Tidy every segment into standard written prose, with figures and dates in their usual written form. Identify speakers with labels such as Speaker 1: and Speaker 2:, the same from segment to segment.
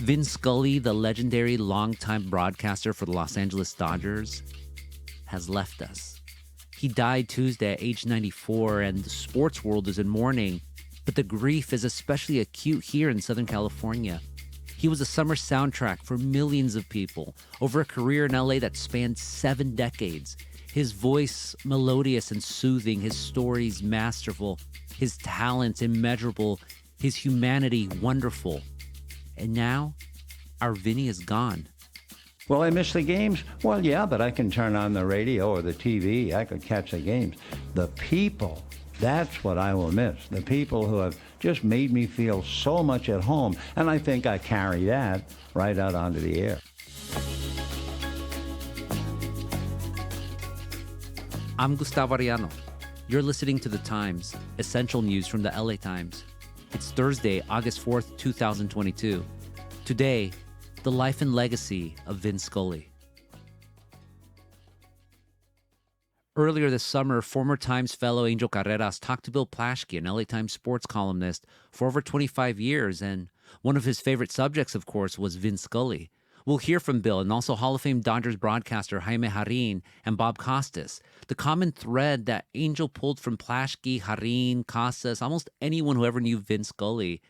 Speaker 1: Vin Scully, the legendary longtime broadcaster for the Los Angeles Dodgers, has left us. He died Tuesday at age 94, and the sports world is in mourning, but the grief is especially acute here in Southern California. He was a summer soundtrack for millions of people over a career in LA that spanned 7 decades. His voice melodious and soothing, his stories masterful, his talents immeasurable, his humanity wonderful. And now, our Vinny is gone.
Speaker 2: Will I miss the games? Well, yeah, but I can turn on the radio or the TV. I could catch the games. The people, that's what I will miss. The people who have just made me feel so much at home. And I think I carry that right out onto the air.
Speaker 1: I'm Gustavo Arellano. You're listening to The Times, essential news from the LA Times. It's Thursday, August 4th, 2022. Today, the life and legacy of Vin Scully. Earlier this summer, former Times fellow Angel Carreras talked to Bill Plaschke, an LA Times sports columnist, for over 25 years, and one of his favorite subjects, of course, was Vin Scully. We'll hear from Bill and also Hall of Fame Dodgers broadcaster Jaime Jarrín and Bob Costas. The common thread that Angel pulled from Plaschke, Jarrín, Costas, almost anyone who ever knew Vin Scully,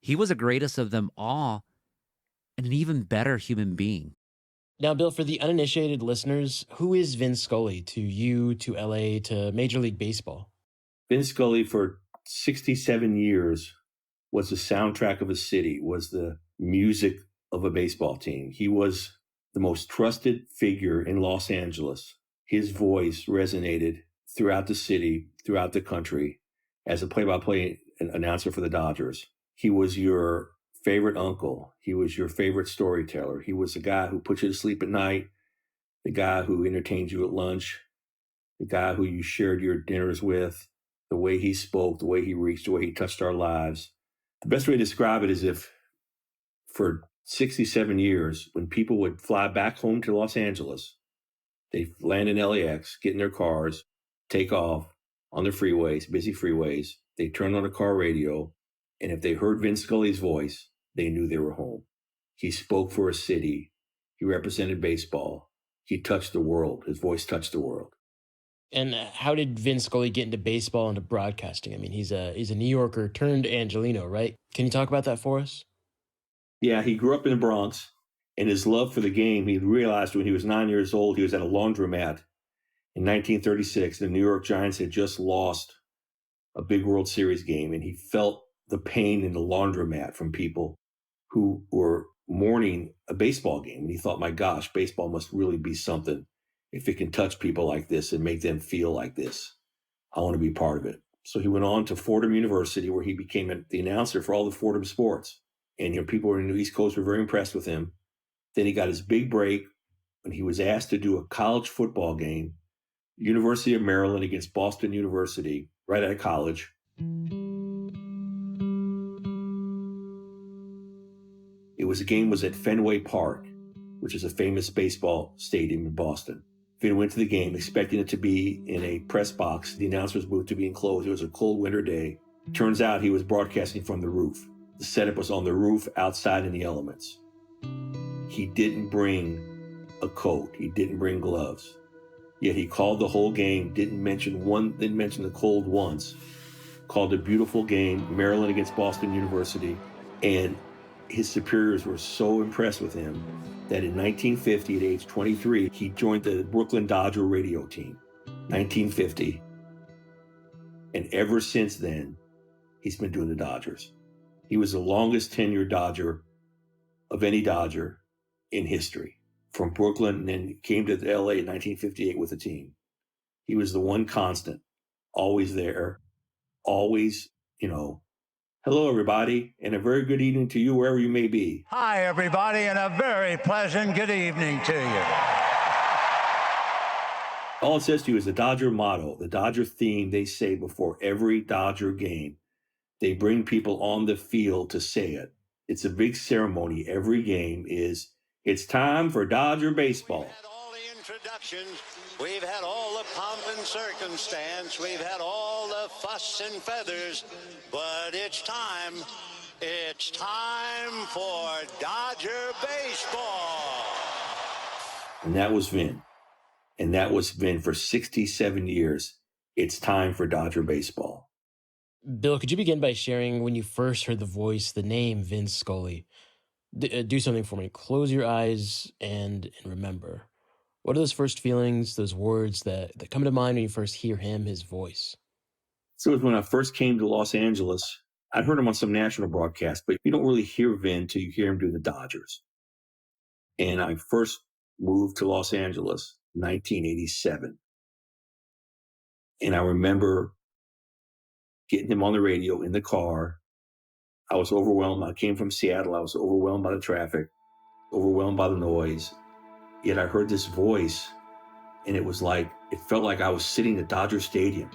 Speaker 1: he was the greatest of them all and an even better human being.
Speaker 3: Now, Bill, for the uninitiated listeners, who is Vin Scully to you, to LA, to Major League Baseball?
Speaker 4: Vin Scully, for 67 years, was the soundtrack of a city, was the music of a baseball team. He was the most trusted figure in Los Angeles. His voice resonated throughout the city, throughout the country, as a play-by-play announcer for the Dodgers. He was your favorite uncle. He was your favorite storyteller. He was the guy who put you to sleep at night, the guy who entertained you at lunch, the guy who you shared your dinners with, the way he spoke, the way he reached, the way he touched our lives. The best way to describe it is if for 67 years, when people would fly back home to Los Angeles, they'd land in LAX, get in their cars, take off on the freeways, busy freeways. They'd turn on a car radio, and if they heard Vin Scully's voice, they knew they were home. He spoke for a city. He represented baseball. He touched the world. His voice touched the world.
Speaker 3: And how did Vin Scully get into baseball, into broadcasting? I mean, he's a New Yorker turned Angelino, right? Can you talk about that for us?
Speaker 4: Yeah, he grew up in the Bronx, and his love for the game, he realized when he was 9 years old, he was at a laundromat in 1936. The New York Giants had just lost a big World Series game, and he felt the pain in the laundromat from people who were mourning a baseball game. And he thought, my gosh, baseball must really be something if it can touch people like this and make them feel like this. I want to be part of it. So he went on to Fordham University, where he became the announcer for all the Fordham sports. And people in the East Coast were very impressed with him. Then he got his big break when he was asked to do a college football game, University of Maryland against Boston University, right out of college. The game was at Fenway Park, which is a famous baseball stadium in Boston. Vin went to the game expecting it to be in a press box, the announcer's booth to be enclosed. It was a cold winter day. Turns out he was broadcasting from the roof. The setup was on the roof outside in the elements. He didn't bring a coat. He didn't bring gloves. Yet he called the whole game, didn't mention the cold once. Called a beautiful game, Maryland against Boston University. And his superiors were so impressed with him that in 1950, at age 23, he joined the Brooklyn Dodger radio team. 1950. And ever since then, he's been doing the Dodgers. He was the longest tenured Dodger of any Dodger in history, from Brooklyn, and then came to LA in 1958 with the team. He was the one constant, always there, always, hello, everybody, and a very good evening to you wherever you may be.
Speaker 2: Hi, everybody, and a very pleasant good evening to you.
Speaker 4: All it says to you is the Dodger motto, the Dodger theme they say before every Dodger game. They bring people on the field to say it. It's a big ceremony. Every game is, it's time for Dodger baseball.
Speaker 5: We've had all the introductions. We've had all the pomp and circumstance. We've had all the fuss and feathers. But it's time It's time for Dodger baseball.
Speaker 4: And that was Vin. And that was Vin for 67 years. It's time for Dodger baseball.
Speaker 3: Bill, could you begin by sharing when you first heard the voice, the name Vin Scully? Do something for me. Close your eyes and remember. What are those first feelings, those words that come to mind when you first hear him, his voice?
Speaker 4: So it was when I first came to Los Angeles. I'd heard him on some national broadcast, but you don't really hear Vin until you hear him do the Dodgers. And I first moved to Los Angeles in 1987. And I remember getting him on the radio in the car. I was overwhelmed. I came from Seattle. I was overwhelmed by the traffic, overwhelmed by the noise. Yet I heard this voice, and it felt like I was sitting at Dodger Stadium.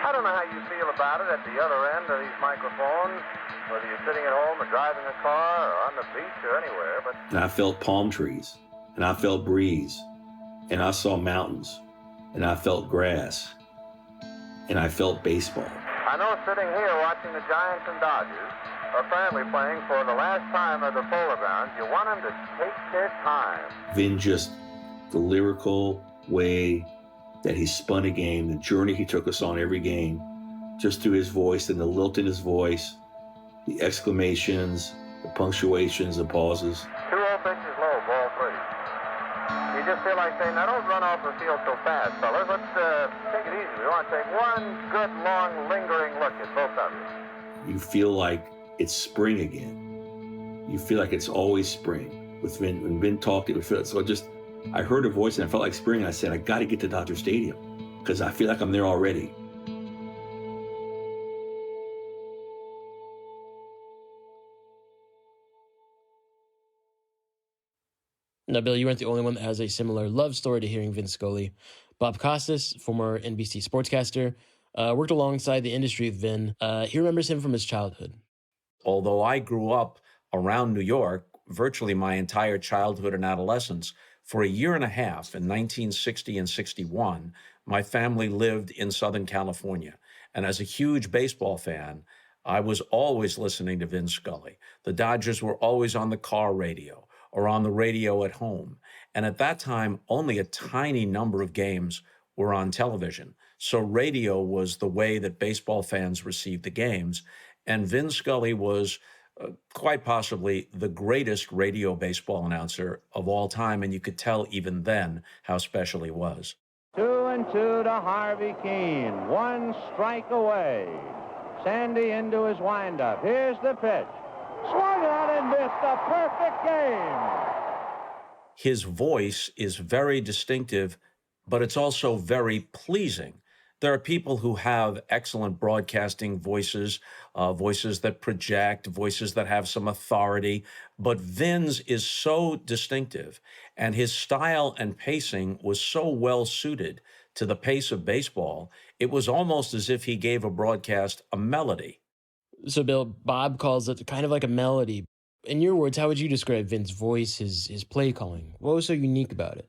Speaker 6: I don't know how you feel about it at the other end of these microphones, whether you're sitting at home or driving a car or on the beach or anywhere, but...
Speaker 4: And I felt palm trees, and I felt breeze, and I saw mountains, and I felt grass, and I felt baseball.
Speaker 6: I know sitting here watching the Giants and Dodgers, apparently playing for the last time at the Polo Grounds, you want them to take their time.
Speaker 4: Vin, just the lyrical way that he spun a game, the journey he took us on every game, just through his voice and the lilt in his voice, the exclamations, the punctuations, the pauses.
Speaker 6: 2-0 pitches low, ball 3. You just feel like saying, now don't run off the field so fast, fellas. Let's take it easy. We want to take one good, long, lingering look at both of you.
Speaker 4: You feel like it's spring again. You feel like it's always spring. With Vin, when Vin talked, it would feel so. I heard a voice and I felt like spring. And I said, I got to get to Dodger Stadium because I feel like I'm there already.
Speaker 3: Now, Bill, you weren't the only one that has a similar love story to hearing Vin Scully. Bob Costas, former NBC sportscaster, worked alongside the industry with Vin. He remembers him from his childhood.
Speaker 7: Although I grew up around New York virtually my entire childhood and adolescence, for a year and a half in 1960 and 61, my family lived in Southern California. And as a huge baseball fan, I was always listening to Vin Scully. The Dodgers were always on the car radio or on the radio at home. And at that time, only a tiny number of games were on television. So radio was the way that baseball fans received the games. And Vin Scully was quite possibly the greatest radio baseball announcer of all time. And you could tell even then how special he was.
Speaker 6: 2-2 to Harvey Keene. 1 strike away. Sandy into his windup. Here's the pitch. Swung on and missed. A perfect game.
Speaker 7: His voice is very distinctive, but it's also very pleasing. There are people who have excellent broadcasting voices, voices that project, voices that have some authority, but Vin's is so distinctive, and his style and pacing was so well suited to the pace of baseball, it was almost as if he gave a broadcast a melody.
Speaker 3: So, Bill, Bob calls it kind of like a melody. In your words, how would you describe Vin's voice, his play calling? What was so unique about it?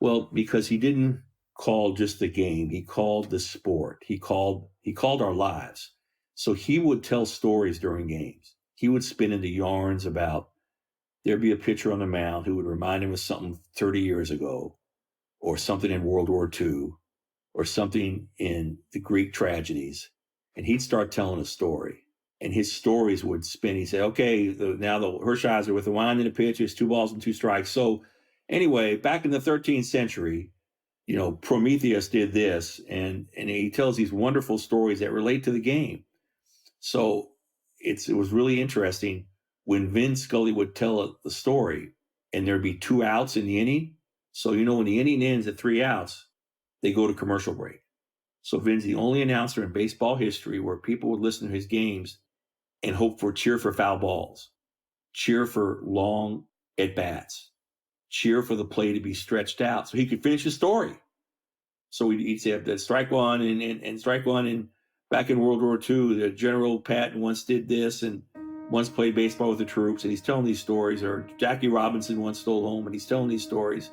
Speaker 4: Well, because he didn't call just the game. He called the sport. He called our lives. So he would tell stories during games. He would spin into yarns about there'd be a pitcher on the mound who would remind him of something 30 years ago, or something in World War II, or something in the Greek tragedies. And he'd start telling a story. And his stories would spin. He'd say, okay, now the Hershiser with the wind in the pitch is 2 balls and 2 strikes. So anyway, back in the 13th century, Prometheus did this, and he tells these wonderful stories that relate to the game. So it was really interesting when Vin Scully would tell the story, and there'd be 2 outs in the inning. So when the inning ends at 3 outs, they go to commercial break. So Vin's the only announcer in baseball history where people would listen to his games and cheer for foul balls, cheer for long at bats, cheer for the play to be stretched out so he could finish his story. So he'd say that strike one and strike one, and back in World War II, the General Patton once did this and once played baseball with the troops, and he's telling these stories. Or Jackie Robinson once stole home, and he's telling these stories.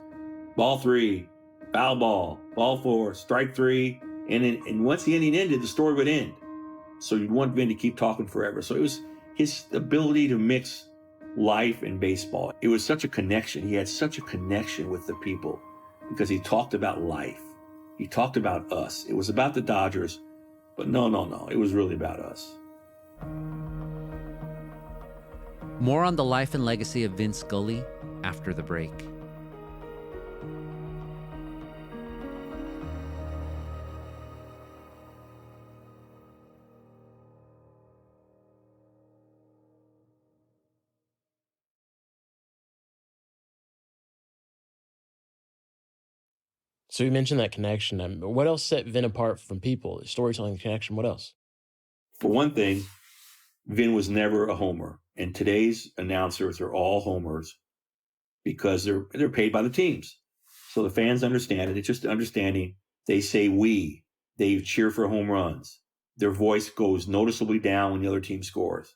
Speaker 4: Ball 3, foul ball, ball 4, strike 3, and once the inning ended, the story would end. So you'd want Vin to keep talking forever. So his ability to mix life and baseball. It was such a connection. He had such a connection with the people because he talked about life. He talked about us. It was about the Dodgers, but no. It was really about us.
Speaker 1: More on the life and legacy of Vin Scully after the break.
Speaker 3: So you mentioned that connection. What else set Vin apart from people? Storytelling connection. What else?
Speaker 4: For one thing, Vin was never a homer. And today's announcers are all homers because they're paid by the teams. So the fans understand it. It's just understanding. They say we. They cheer for home runs. Their voice goes noticeably down when the other team scores.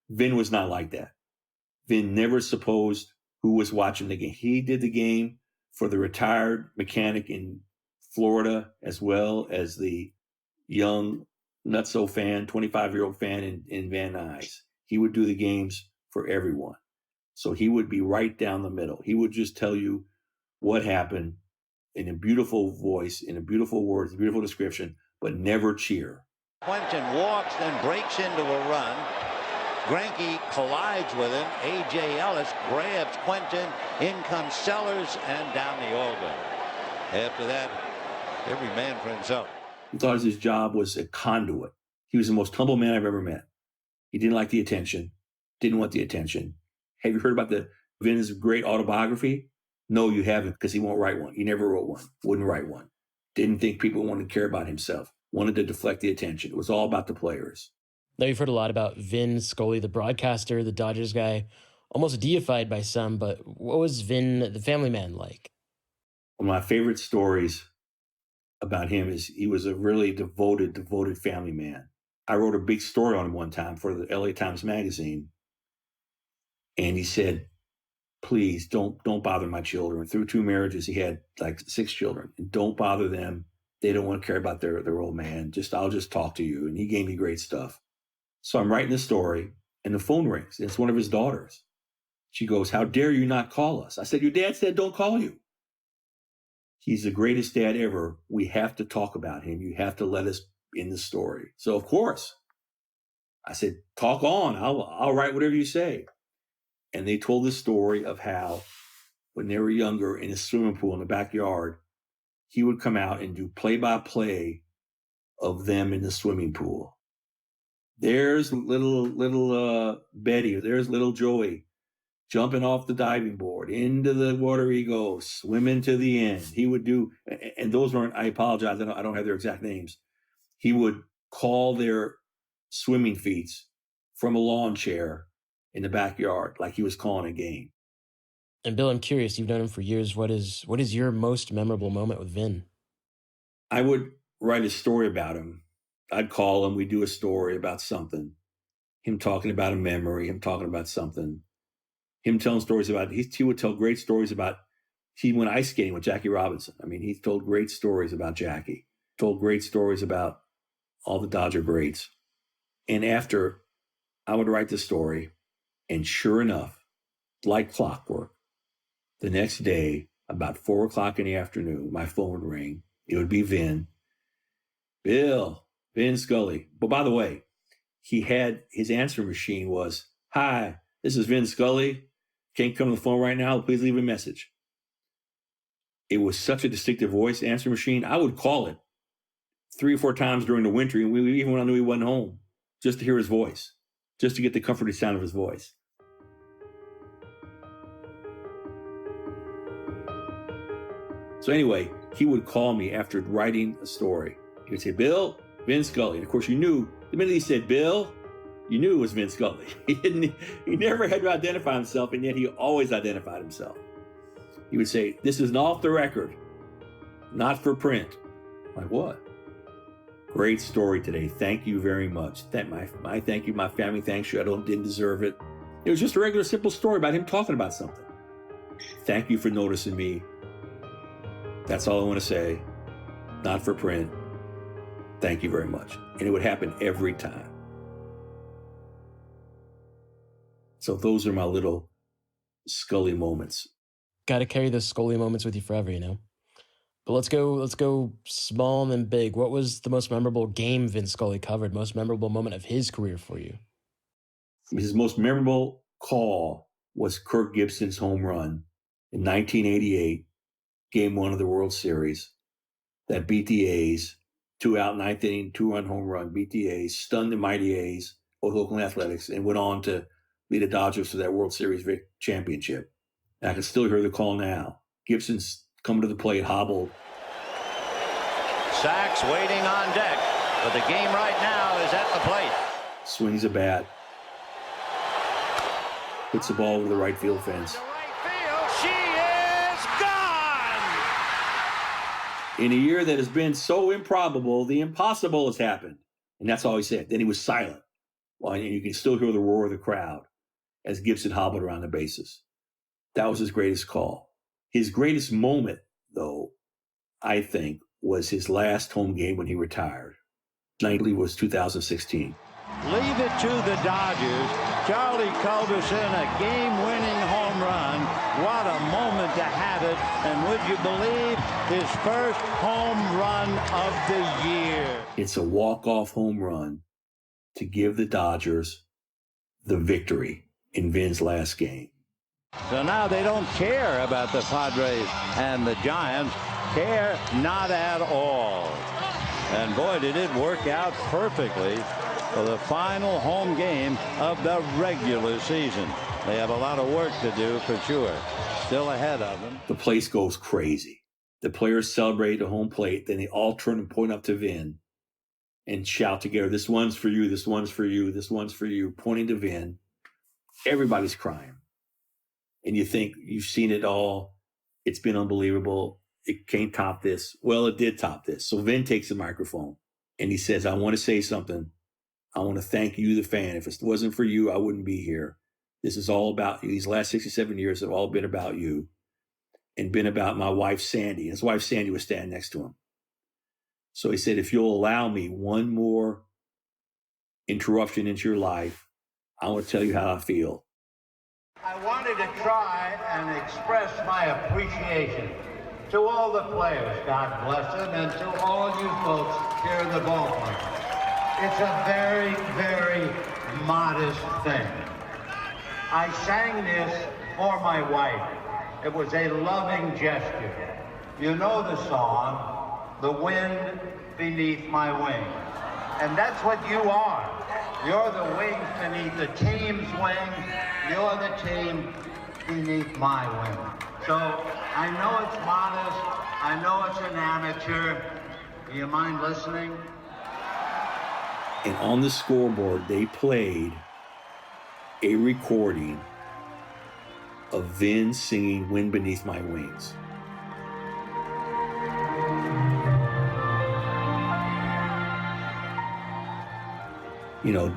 Speaker 4: Vin was not like that. Vin never supposed who was watching the game. He did the game for the retired mechanic in Florida, as well as the young nutso fan, 25-year-old fan in Van Nuys. He would do the games for everyone. So he would be right down the middle. He would just tell you what happened in a beautiful voice, in a beautiful words, a beautiful description, but never cheer.
Speaker 5: Quentin walks, then breaks into a run. Greinke collides with him. A.J. Ellis grabs Quentin. In comes Sellers and down the Alden. After that, every man for himself.
Speaker 4: He thought his job was a conduit. He was the most humble man I've ever met. He didn't like the attention, didn't want the attention. Have you heard about Vin's great autobiography? No, you haven't, because he won't write one. He never wrote one, wouldn't write one. Didn't think people wanted to care about himself, wanted to deflect the attention. It was all about the players.
Speaker 3: Now, you've heard a lot about Vin Scully, the broadcaster, the Dodgers guy, almost deified by some, but what was Vin, the family man, like?
Speaker 4: One of my favorite stories about him is he was a really devoted family man. I wrote a big story on him one time for the LA Times Magazine, and he said, please don't bother my children. Through 2 marriages, he had like 6 children. And don't bother them. They don't want to care about their old man. I'll just talk to you. And he gave me great stuff. So I'm writing the story, and the phone rings. It's one of his daughters. She goes, how dare you not call us? I said, your dad said don't call you. He's the greatest dad ever. We have to talk about him. You have to let us in the story. So, of course, I said, talk on. I'll write whatever you say. And they told the story of how when they were younger in a swimming pool in the backyard, he would come out and do play-by-play of them in the swimming pool. There's little Betty. There's little Joey jumping off the diving board. Into the water he goes, swimming to the end. He would do, and those weren't, I apologize, I don't have their exact names. He would call their swimming feats from a lawn chair in the backyard like he was calling a game.
Speaker 3: And Bill, I'm curious, you've known him for years. What is your most memorable moment with Vin?
Speaker 4: I would write a story about him. I'd call him, we'd do a story about something. Him talking about a memory, him talking about something. Him telling stories about, he would tell great stories about, he went ice skating with Jackie Robinson. I mean, he told great stories about Jackie, told great stories about all the Dodger greats. And after, I would write the story, and sure enough, like clockwork, the next day, about 4 o'clock in the afternoon, my phone would ring. It would be Vin. Bill, Vin Scully. But by the way, he had, his answer machine was, hi, this is Vin Scully. Can't come to the phone right now. Please leave a message. It was such a distinctive voice answer machine. I would call it 3 or 4 times during the winter, and even when I knew he wasn't home, just to hear his voice, just to get the comforting sound of his voice. So anyway, he would call me after writing a story. He would say, Bill, Vin Scully. And of course, you knew, the minute he said Bill, you knew it was Vin Scully. He never had to identify himself, and yet he always identified himself. He would say, this is an off the record, not for print. I'm like, what? Great story today. Thank you very much. My thank you, my family thanks you. Didn't deserve it. It was just a regular, simple story about him talking about something. Thank you for noticing me. That's all I want to say. Not for print. Thank you very much. And it would happen every time. So those are my little Scully moments.
Speaker 3: Got to carry those Scully moments with you forever, you know? But let's go small and then big. What was the most memorable game Vin Scully covered? Most memorable moment of his career for you?
Speaker 4: His most memorable call was Kirk Gibson's home run in 1988, Game 1 of the World Series, that beat the A's, 2-out, 9th inning, 2-run home run, beat the A's, stunned the mighty A's, Oakland Athletics, and went on to lead the Dodgers to that World Series championship. And I can still hear the call now. Gibson's coming to the plate, hobbled.
Speaker 5: Sachs waiting on deck, but the game right now is at the plate.
Speaker 4: Swings a bat. Hits the ball over the right field fence.
Speaker 5: To right field, she is gone!
Speaker 4: In a year that has been so improbable, the impossible has happened. And that's all he said. Then he was silent. Well, and you can still hear the roar of the crowd as Gibson hobbled around the bases. That was his greatest call. His greatest moment, though, I think, was his last home game when he retired. Nightly was 2016.
Speaker 5: Leave it to the Dodgers. Charlie Culberson, a game-winning home run. What a moment to have it. And would you believe his first home run of the year?
Speaker 4: It's a walk-off home run to give the Dodgers the victory in Vin's last game.
Speaker 5: So now they don't care about the Padres and the Giants. Care not at all. And boy, did it work out perfectly for the final home game of the regular season. They have a lot of work to do for sure. Still ahead of them.
Speaker 4: The place goes crazy. The players celebrate the home plate. Then they all turn and point up to Vin and shout together, "This one's for you, this one's for you, this one's for you," pointing to Vin. Everybody's crying. And you think you've seen it all. It's been unbelievable. It can't top this. Well, it did top this. So Vin takes the microphone and he says, "I want to say something. I want to thank you, the fan. If it wasn't for you, I wouldn't be here. This is all about you. These last 67 years have all been about you and been about my wife, Sandy." And his wife, Sandy, was standing next to him. So he said, "If you'll allow me one more interruption into your life, I want to tell you how I feel."
Speaker 6: I wanted to try and express my appreciation to all the players, God bless them, and to all you folks here in the ballpark. It's a very, very modest thing. I sang this for my wife. It was a loving gesture. You know the song, "The Wind Beneath My Wings." And that's what you are. You're the wings beneath the team's wing. You're the team beneath my wing. So I know it's modest. I know it's an amateur. Do you mind listening?
Speaker 4: And on the scoreboard, they played a recording of Vin singing "Wind Beneath My Wings." You know,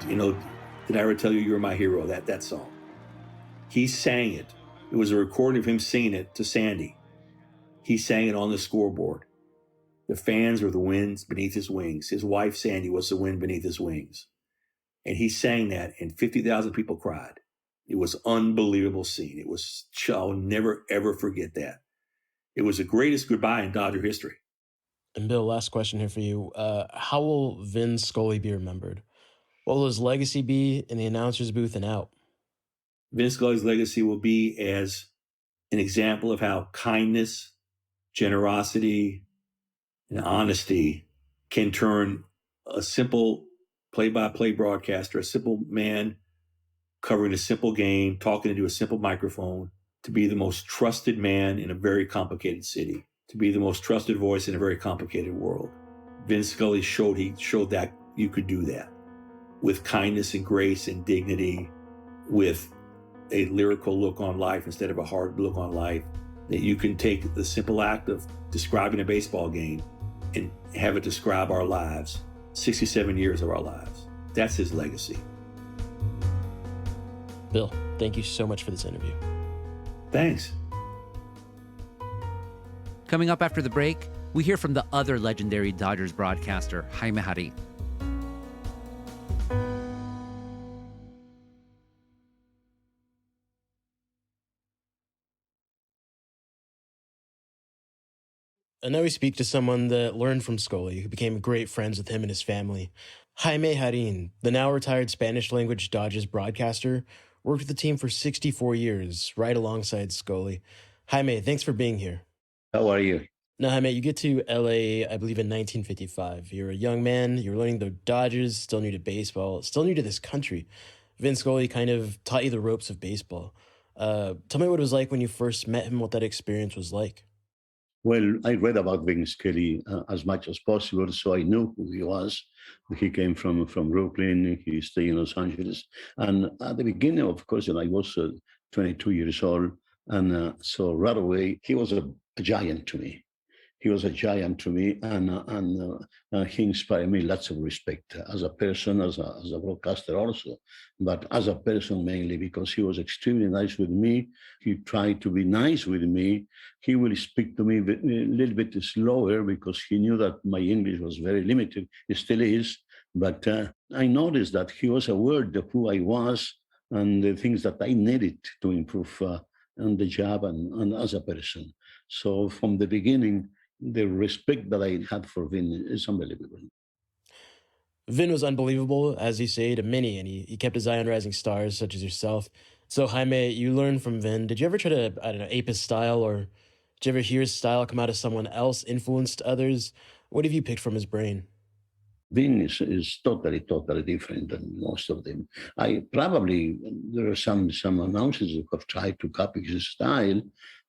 Speaker 4: did I ever tell you "You're My Hero"? That song. He sang it. It was a recording of him singing it to Sandy. He sang it on the scoreboard. The fans were the winds beneath his wings. His wife, Sandy, was the wind beneath his wings. And he sang that, and 50,000 people cried. It was an unbelievable scene. I'll never, ever forget that. It was the greatest goodbye in Dodger history.
Speaker 3: And Bill, last question here for you. How will Vin Scully be remembered? What will his legacy be in the announcer's booth and out?
Speaker 4: Vin Scully's legacy will be as an example of how kindness, generosity, and honesty can turn a simple play-by-play broadcaster, a simple man covering a simple game, talking into a simple microphone, to be the most trusted man in a very complicated city, to be the most trusted voice in a very complicated world. Vin Scully showed that you could do that with kindness and grace and dignity, with a lyrical look on life instead of a hard look on life, that you can take the simple act of describing a baseball game and have it describe our lives, 67 years of our lives. That's his legacy.
Speaker 3: Bill, thank you so much for this interview.
Speaker 4: Thanks.
Speaker 1: Coming up after the break, we hear from the other legendary Dodgers broadcaster, Jaime Jarrín.
Speaker 3: And now we speak to someone that learned from Scully, who became great friends with him and his family. Jaime Jarrín, the now retired Spanish language Dodgers broadcaster, worked with the team for 64 years, right alongside Scully. Jaime, thanks for being here.
Speaker 2: How are you?
Speaker 3: Now, Jaime, you get to LA, I believe, in 1955. You're a young man, you're learning the Dodgers, still new to baseball, still new to this country. Vin Scully kind of taught you the ropes of baseball. Tell me what it was like when you first met him, what that experience was like.
Speaker 8: Well, I read about Vin Scully as much as possible, so I knew who he was. He came from Brooklyn. He stayed in Los Angeles. And at the beginning, of course, I was 22 years old. And so right away, he was a giant to me. He was a giant to me, and he inspired me lots of respect as a person, as a broadcaster also, but as a person mainly because he was extremely nice with me. He tried to be nice with me. He will speak to me a little bit slower because he knew that my English was very limited. It still is, but I noticed that he was aware of who I was and the things that I needed to improve on the job and as a person. So from the beginning, the respect that I had for Vin is unbelievable.
Speaker 3: Vin was unbelievable, as you say, to many, and he kept his eye on rising stars such as yourself. So, Jaime, you learned from Vin. Did you ever try to, I don't know, ape his style, or did you ever hear his style come out of someone else, influenced others? What have you picked from his brain?
Speaker 8: Vin is totally different than most of them. There are some announcers who have tried to copy his style,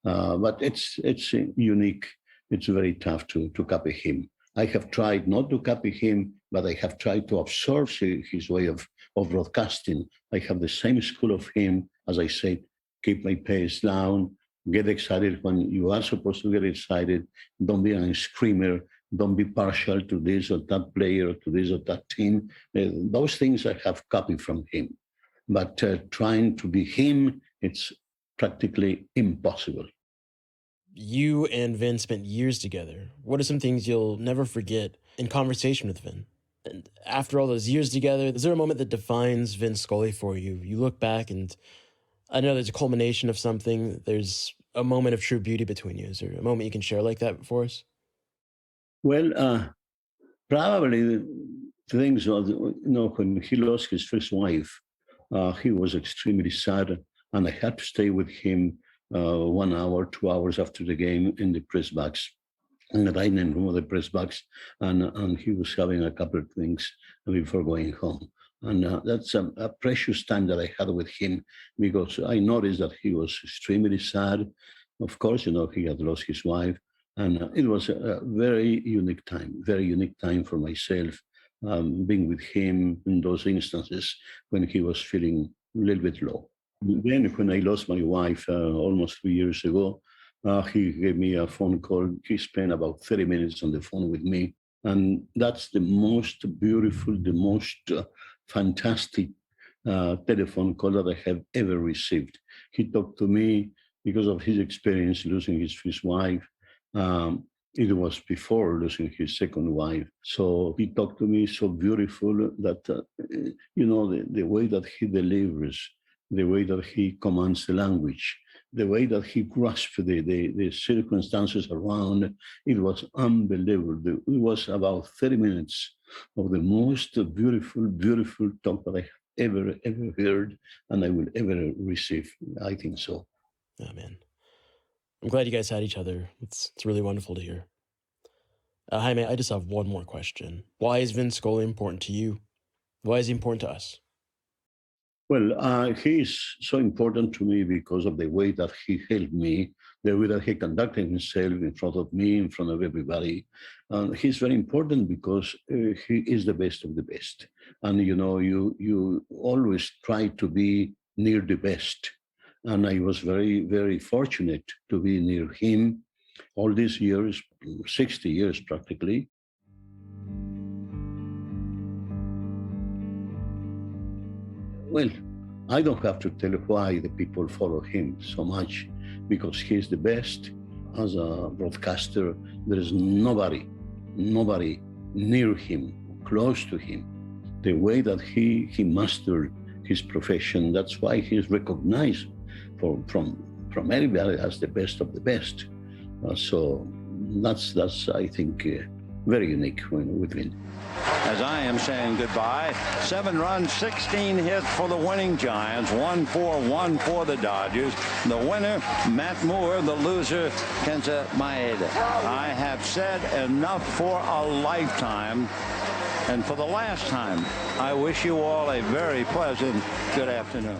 Speaker 8: but it's unique. It's very tough to copy him. I have tried not to copy him, but I have tried to absorb his way of broadcasting. I have the same school of him, as I said, keep my pace down, get excited when you are supposed to get excited, don't be a screamer, don't be partial to this or that player, or to this or that team. Those things I have copied from him. But trying to be him, it's practically impossible.
Speaker 3: You and Vin spent years together. What are some things you'll never forget in conversation with Vin? And after all those years together, is there a moment that defines Vin Scully for you? You look back and I know there's a culmination of something. There's a moment of true beauty between you. Is there a moment you can share like that for us?
Speaker 8: Well, probably the things was, when he lost his first wife, he was extremely sad, and I had to stay with him 1 hour, 2 hours after the game in the press box, in the dining room of the press box, and he was having a couple of things before going home. And that's a precious time that I had with him because I noticed that he was extremely sad. Of course, he had lost his wife, and it was a very unique time for myself, being with him in those instances when he was feeling a little bit low. Then when I lost my wife almost 3 years ago, he gave me a phone call. He spent about 30 minutes on the phone with me. And that's the most beautiful, the most fantastic telephone call that I have ever received. He talked to me because of his experience losing his first wife. It was before losing his second wife. So he talked to me so beautiful that, the way that he delivers, the way that he commands the language, the way that he grasps the circumstances around, it was unbelievable. It was about 30 minutes of the most beautiful, beautiful talk that I have ever heard and I will ever receive. I think so.
Speaker 3: Oh, man. I'm glad you guys had each other. It's really wonderful to hear. Jaime, I just have one more question. Why is Vin Scully important to you? Why is he important to us?
Speaker 8: Well, he is so important to me because of the way that he helped me, the way that he conducted himself in front of me, in front of everybody. He's very important because he is the best of the best. And, you always try to be near the best. And I was very, very fortunate to be near him all these years, 60 years practically. Well, I don't have to tell why the people follow him so much, because he's the best as a broadcaster. There is nobody near him, close to him. The way that he mastered his profession, that's why he's recognized from everybody as the best of the best. So That's I think, very unique with Vin.
Speaker 5: As I am saying goodbye, 7 runs, 16 hits for the winning Giants, 1-4-1 for the Dodgers. The winner, Matt Moore, the loser, Kenta Maeda. I have said enough for a lifetime. And for the last time, I wish you all a very pleasant good afternoon.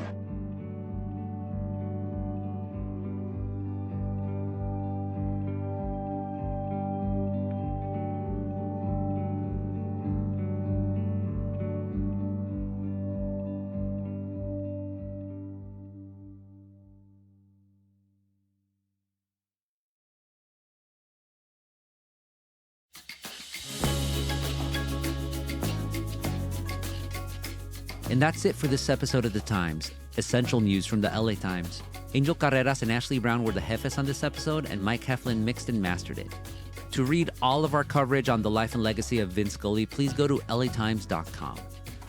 Speaker 1: And that's it for this episode of The Times, essential news from the LA Times. Angel Carreras and Ashley Brown were the jefes on this episode, and Mike Heflin mixed and mastered it. To read all of our coverage on the life and legacy of Vin Scully, please go to latimes.com.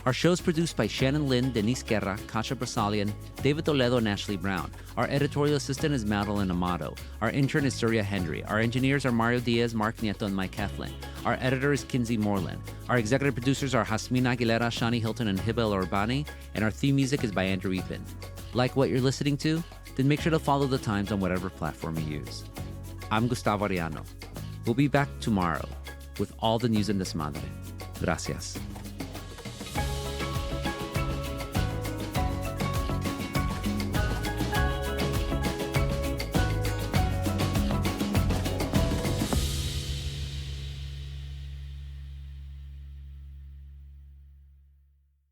Speaker 1: Our show is produced by Shannon Lynn, Denise Guerra, Kasia Brasalian, David Toledo, and Ashley Brown. Our editorial assistant is Madeline Amato. Our intern is Surya Henry. Our engineers are Mario Diaz, Mark Nieto, and Mike Heflin. Our editor is Kinsey Moreland. Our executive producers are Jasmine Aguilera, Shani Hilton, and Hibel Urbani. And our theme music is by Andrew Eapen. Like what you're listening to? Then make sure to follow The Times on whatever platform you use. I'm Gustavo Arellano. We'll be back tomorrow with all the news in Desmadre. Gracias.